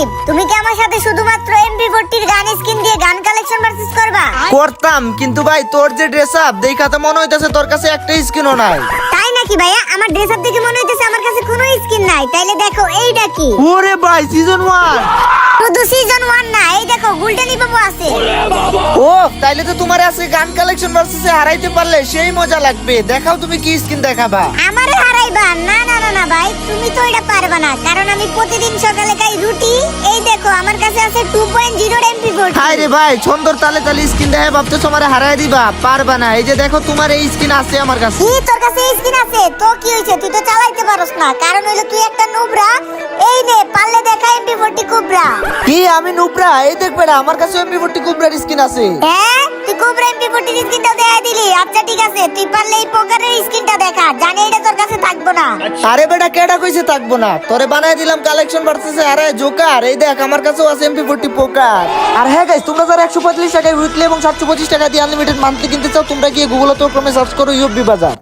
সাকিব, তুমি কি আমার সাথে শুধুমাত্র MP40 এর গান স্কিন দিয়ে গান কালেকশন ভার্সেস করবা? করতাম, কিন্তু ভাই তোর যে ড্রেস আপ দেখা তো মনে হইতাছে তোর কাছে একটা স্কিনও নাই। তাই নাকি ভাইয়া? আমার ড্রেস আপ দেখে মনে হইতেছে আমার কাছে কোনো স্কিন নাই। তাইলে দেখো এইটা কি? ওরে ভাই সিজন 1। শুধু সিজন 1 না, এই দেখো গোল্ডেন বাবু আছে। ও তাইলে তো তোমার আছে গান কালেকশন ভার্সেসে হারাইতে পারলে সেই মজা লাগবে। দেখাও তুমি কি স্কিন দেখাবা। আমারে হারাইবা? না না না না ভাই, তুমি তো এটা পারবা না, কারণ আমি প্রতিদিন সকালে খাই রুটি। এই দেখো আমার কাছে আছে 2.0 এর MP40। হাই রে ভাই, সুন্দর তালে তালে স্কিন দেখে ভাবতে তোমারে হারাই দিবা, পারবা না। এই যে দেখো তোমার এই স্কিন আছে আমার কাছে। কি তোর কাছে স্কিন আছে? তো কি হইছে? তুই তো চালাইতে পারোস না, কারণ হইলো তুই একটা নুবরা। এই নে পারলে দেখা MP40 কুবরা। কি আমি নুবরা? এই দেখ বেটা, আমার কাছে MP40 কুবরার স্কিন আছে। হ্যাঁ, তুই কুবরা MP40 এর স্কিনটা দেখাই দিলি। আচ্ছা ঠিক আছে, তুই পারলে এই পোকারের স্কিনটা দেখা। জানি এটা তোর কাছে থাকবো না। আরে বেটা কেডা কইছে থাকবো না? তোরে বানাই দিলাম কালেকশন ভার্সেসে আরে জোকার। এই দেখ আমার কাছেও আছে MP40 পোকার। আর হ্যাঁ গাইস, তোমরা যারা 145 টাকায় উইকলি এবং 725 টাকা দিয়ে আনলিমিটেড মান্থলি কিনতে চাও, তোমরা গিয়ে গুগলে তো ক্রমে সার্চ করো ইউবি বাজার।